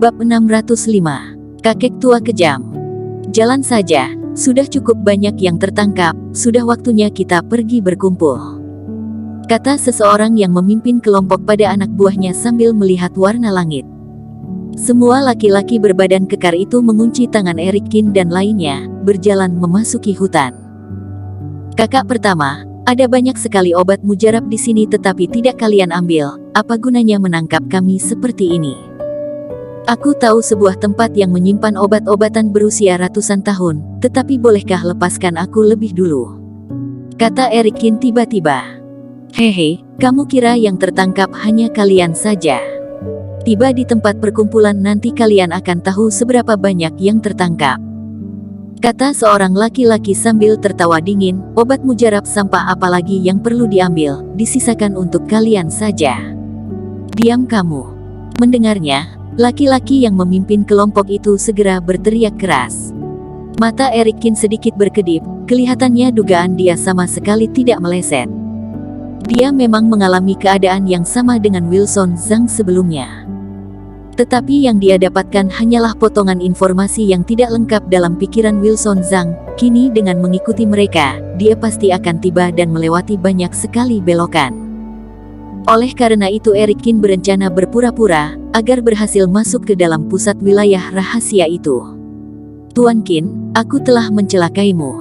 Bab 605. Kakek tua kejam. Jalan saja, sudah cukup banyak yang tertangkap, sudah waktunya kita pergi berkumpul, kata seseorang yang memimpin kelompok pada anak buahnya sambil melihat warna langit. Semua laki-laki berbadan kekar itu mengunci tangan Erikin dan lainnya, berjalan memasuki hutan. Kakak pertama, ada banyak sekali obat mujarab di sini tetapi tidak kalian ambil, apa gunanya menangkap kami seperti ini? Aku tahu sebuah tempat yang menyimpan obat-obatan berusia ratusan tahun, tetapi bolehkah lepaskan aku lebih dulu? Kata Erikin tiba-tiba. Hehe, kamu kira yang tertangkap hanya kalian saja? Tiba di tempat perkumpulan nanti kalian akan tahu seberapa banyak yang tertangkap. Kata seorang laki-laki sambil tertawa dingin, obat mujarab sampah apalagi yang perlu diambil, disisakan untuk kalian saja. Diam kamu. Mendengarnya, laki-laki yang memimpin kelompok itu segera berteriak keras. Mata Erikin sedikit berkedip, kelihatannya dugaan dia sama sekali tidak meleset. Dia memang mengalami keadaan yang sama dengan Wilson Zhang sebelumnya. Tetapi yang dia dapatkan hanyalah potongan informasi yang tidak lengkap dalam pikiran Wilson Zhang. Kini dengan mengikuti mereka, dia pasti akan tiba dan melewati banyak sekali belokan. Oleh karena itu Erikin berencana berpura-pura, agar berhasil masuk ke dalam pusat wilayah rahasia itu. Tuan Qin, aku telah mencelakaimu,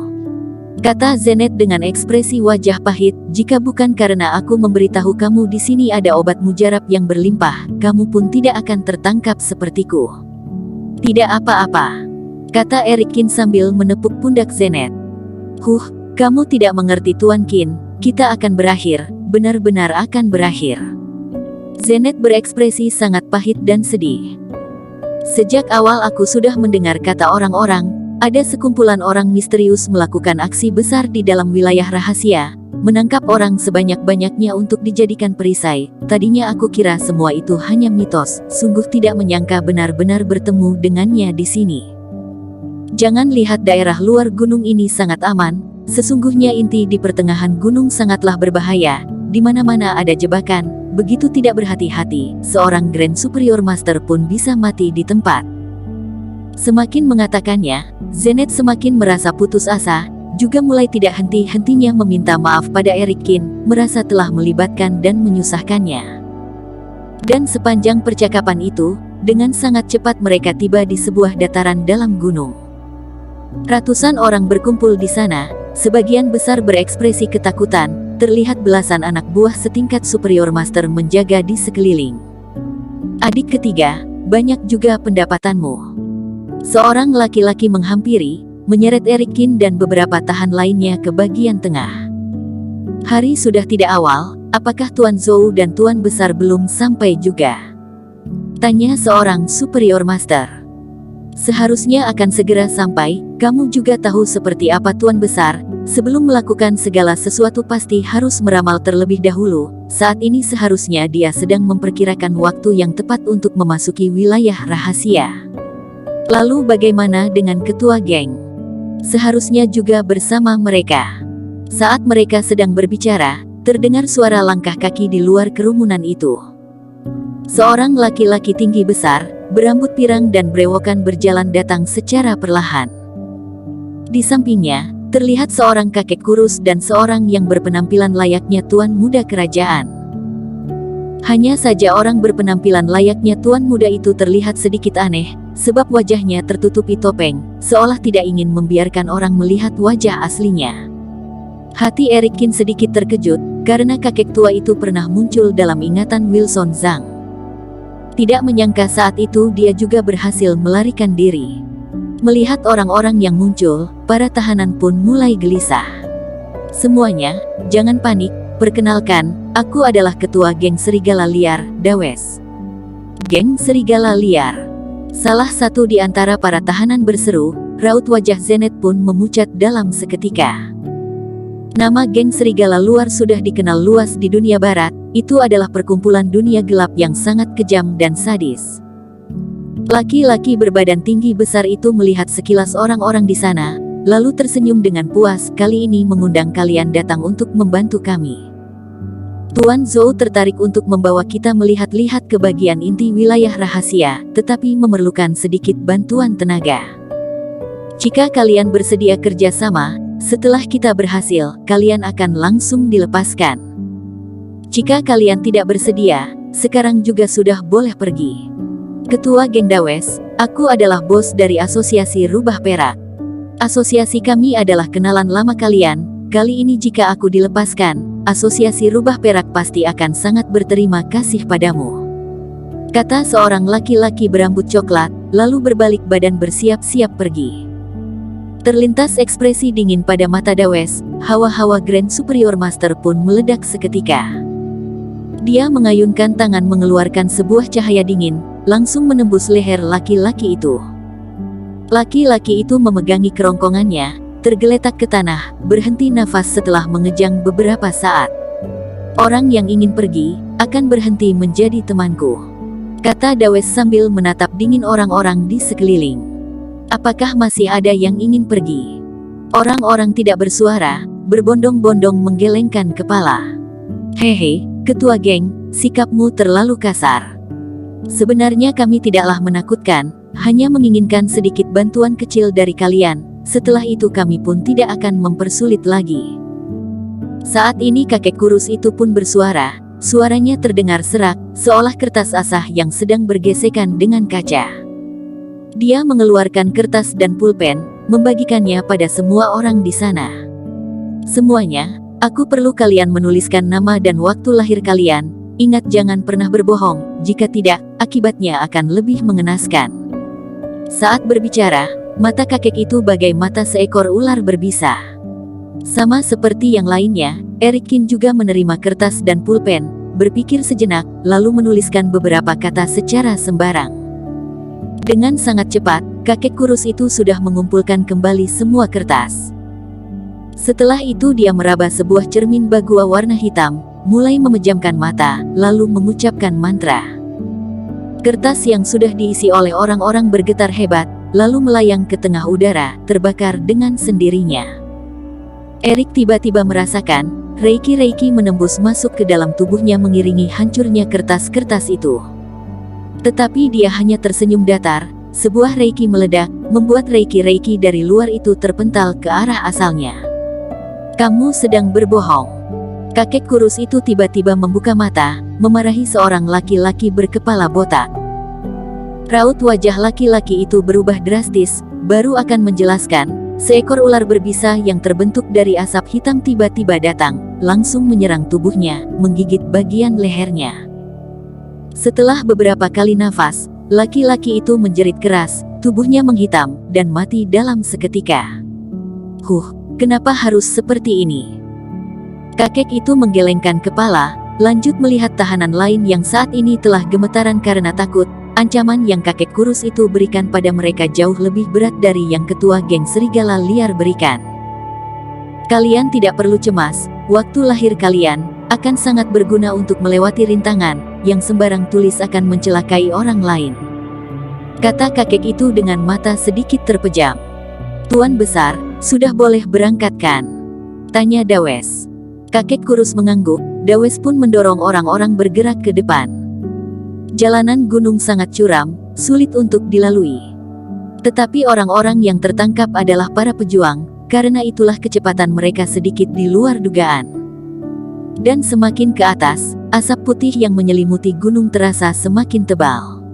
kata Zenet dengan ekspresi wajah pahit, jika bukan karena aku memberitahu kamu di sini ada obat mujarab yang berlimpah, kamu pun tidak akan tertangkap sepertiku. Tidak apa-apa, kata Erikin sambil menepuk pundak Zenet. Kamu tidak mengerti Tuan Qin, kita akan berakhir, benar-benar akan berakhir. Zenet berekspresi sangat pahit dan sedih. Sejak awal aku sudah mendengar kata orang-orang, ada sekumpulan orang misterius melakukan aksi besar di dalam wilayah rahasia, menangkap orang sebanyak-banyaknya untuk dijadikan perisai. Tadinya aku kira semua itu hanya mitos, sungguh tidak menyangka benar-benar bertemu dengannya di sini. Jangan lihat daerah luar gunung ini sangat aman, sesungguhnya inti di pertengahan gunung sangatlah berbahaya, di mana-mana ada jebakan, begitu tidak berhati-hati, seorang Grand Superior Master pun bisa mati di tempat. Semakin mengatakannya, Zenet semakin merasa putus asa, juga mulai tidak henti-hentinya meminta maaf pada Erikin, merasa telah melibatkan dan menyusahkannya. Dan sepanjang percakapan itu, dengan sangat cepat mereka tiba di sebuah dataran dalam gunung. Ratusan orang berkumpul di sana, sebagian besar berekspresi ketakutan, terlihat belasan anak buah setingkat Superior Master menjaga di sekeliling. Adik ketiga, banyak juga pendapatanmu. Seorang laki-laki menghampiri, menyeret Erikin dan beberapa tahan lainnya ke bagian tengah. Hari sudah tidak awal, apakah Tuan Zhou dan Tuan Besar belum sampai juga? Tanya seorang Superior Master. Seharusnya akan segera sampai, kamu juga tahu seperti apa Tuan Besar, sebelum melakukan segala sesuatu pasti harus meramal terlebih dahulu, saat ini seharusnya dia sedang memperkirakan waktu yang tepat untuk memasuki wilayah rahasia. Lalu bagaimana dengan ketua geng? Seharusnya juga bersama mereka. Saat mereka sedang berbicara, terdengar suara langkah kaki di luar kerumunan itu. Seorang laki-laki tinggi besar, berambut pirang dan brewokan berjalan datang secara perlahan. Di sampingnya, terlihat seorang kakek kurus dan seorang yang berpenampilan layaknya tuan muda kerajaan. Hanya saja orang berpenampilan layaknya tuan muda itu terlihat sedikit aneh, sebab wajahnya tertutupi topeng, seolah tidak ingin membiarkan orang melihat wajah aslinya. Hati Erikin sedikit terkejut, karena kakek tua itu pernah muncul dalam ingatan Wilson Zhang. Tidak menyangka saat itu dia juga berhasil melarikan diri. Melihat orang-orang yang muncul, para tahanan pun mulai gelisah. Semuanya, jangan panik, perkenalkan, aku adalah ketua geng Serigala Liar, Dawes. Geng Serigala Liar. Salah satu di antara para tahanan berseru, raut wajah Zenet pun memucat dalam seketika. Nama geng Serigala Luar sudah dikenal luas di dunia barat, itu adalah perkumpulan dunia gelap yang sangat kejam dan sadis. Laki-laki berbadan tinggi besar itu melihat sekilas orang-orang di sana, lalu tersenyum dengan puas, kali ini mengundang kalian datang untuk membantu kami. Tuan Zhou tertarik untuk membawa kita melihat-lihat ke bagian inti wilayah rahasia, tetapi memerlukan sedikit bantuan tenaga. Jika kalian bersedia kerjasama, setelah kita berhasil, kalian akan langsung dilepaskan. Jika kalian tidak bersedia, sekarang juga sudah boleh pergi. Ketua Geng Dawes, aku adalah bos dari Asosiasi Rubah Perak. Asosiasi kami adalah kenalan lama kalian. Kali ini jika aku dilepaskan, Asosiasi Rubah Perak pasti akan sangat berterima kasih padamu. Kata seorang laki-laki berambut coklat, lalu berbalik badan bersiap-siap pergi. Terlintas ekspresi dingin pada mata Dawes, hawa-hawa Grand Superior Master pun meledak seketika. Dia mengayunkan tangan mengeluarkan sebuah cahaya dingin, langsung menembus leher laki-laki itu. Laki-laki itu memegangi kerongkongannya, tergeletak ke tanah, berhenti nafas setelah mengejang beberapa saat. Orang yang ingin pergi, akan berhenti menjadi temanku, kata Dawes sambil menatap dingin orang-orang di sekeliling. Apakah masih ada yang ingin pergi? Orang-orang tidak bersuara, berbondong-bondong menggelengkan kepala. Hehe, ketua geng, sikapmu terlalu kasar. Sebenarnya kami tidaklah menakutkan, hanya menginginkan sedikit bantuan kecil dari kalian. Setelah itu kami pun tidak akan mempersulit lagi. Saat ini kakek kurus itu pun bersuara, suaranya terdengar serak, seolah kertas asah yang sedang bergesekan dengan kaca. Dia mengeluarkan kertas dan pulpen, membagikannya pada semua orang di sana. Semuanya, aku perlu kalian menuliskan nama dan waktu lahir kalian. Ingat jangan pernah berbohong, jika tidak, akibatnya akan lebih mengenaskan. Saat berbicara, mata kakek itu bagai mata seekor ular berbisa. Sama seperti yang lainnya, Eric Kin juga menerima kertas dan pulpen, berpikir sejenak, lalu menuliskan beberapa kata secara sembarang. Dengan sangat cepat, kakek kurus itu sudah mengumpulkan kembali semua kertas. Setelah itu dia meraba sebuah cermin bagua warna hitam, mulai memejamkan mata, lalu mengucapkan mantra. Kertas yang sudah diisi oleh orang-orang bergetar hebat, lalu melayang ke tengah udara, terbakar dengan sendirinya. Eric tiba-tiba merasakan, reiki-reiki menembus masuk ke dalam tubuhnya mengiringi hancurnya kertas-kertas itu. Tetapi dia hanya tersenyum datar, sebuah reiki meledak, membuat reiki-reiki dari luar itu terpental ke arah asalnya. Kamu sedang berbohong. Kakek kurus itu tiba-tiba membuka mata, memarahi seorang laki-laki berkepala botak. Raut wajah laki-laki itu berubah drastis, baru akan menjelaskan, seekor ular berbisa yang terbentuk dari asap hitam tiba-tiba datang, langsung menyerang tubuhnya, menggigit bagian lehernya. Setelah beberapa kali nafas, laki-laki itu menjerit keras, tubuhnya menghitam, dan mati dalam seketika. Kenapa harus seperti ini? Kakek itu menggelengkan kepala, lanjut melihat tahanan lain yang saat ini telah gemetaran karena takut. Ancaman yang kakek kurus itu berikan pada mereka jauh lebih berat dari yang ketua geng serigala liar berikan. Kalian tidak perlu cemas, waktu lahir kalian akan sangat berguna untuk melewati rintangan yang sembarang tulis akan mencelakai orang lain. Kata kakek itu dengan mata sedikit terpejam. Tuan besar, sudah boleh berangkat kan? Tanya Dawes. Kakek kurus mengangguk, Dawes pun mendorong orang-orang bergerak ke depan. Jalanan gunung sangat curam, sulit untuk dilalui. Tetapi orang-orang yang tertangkap adalah para pejuang, karena itulah kecepatan mereka sedikit di luar dugaan. Dan semakin ke atas, asap putih yang menyelimuti gunung terasa semakin tebal.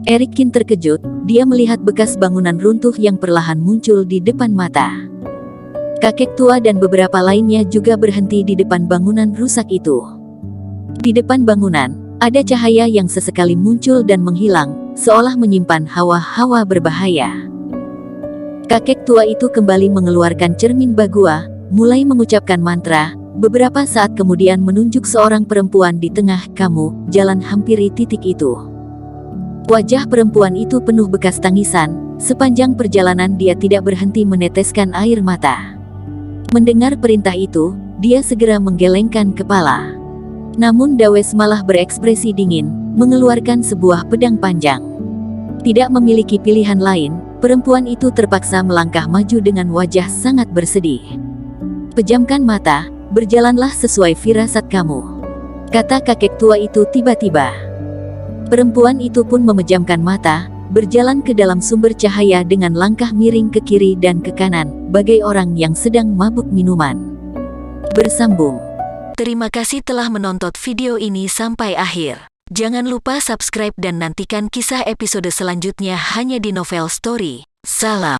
Eric Kin terkejut, dia melihat bekas bangunan runtuh yang perlahan muncul di depan mata. Kakek tua dan beberapa lainnya juga berhenti di depan bangunan rusak itu. Di depan bangunan, ada cahaya yang sesekali muncul dan menghilang, seolah menyimpan hawa-hawa berbahaya. Kakek tua itu kembali mengeluarkan cermin bagua, mulai mengucapkan mantra, beberapa saat kemudian menunjuk seorang perempuan di tengah. Kamu, jalan hampiri titik itu. Wajah perempuan itu penuh bekas tangisan, sepanjang perjalanan dia tidak berhenti meneteskan air mata. Mendengar perintah itu, dia segera menggelengkan kepala. Namun Dawes malah berekspresi dingin, mengeluarkan sebuah pedang panjang. Tidak memiliki pilihan lain, perempuan itu terpaksa melangkah maju dengan wajah sangat bersedih. Pejamkan mata, berjalanlah sesuai firasat kamu. kata kakek tua itu tiba-tiba. Perempuan itu pun memejamkan mata, berjalan ke dalam sumber cahaya dengan langkah miring ke kiri dan ke kanan, bagai orang yang sedang mabuk minuman. Bersambung. Terima kasih telah menonton video ini sampai akhir. Jangan lupa subscribe dan nantikan kisah episode selanjutnya hanya di Novel Story. Salam.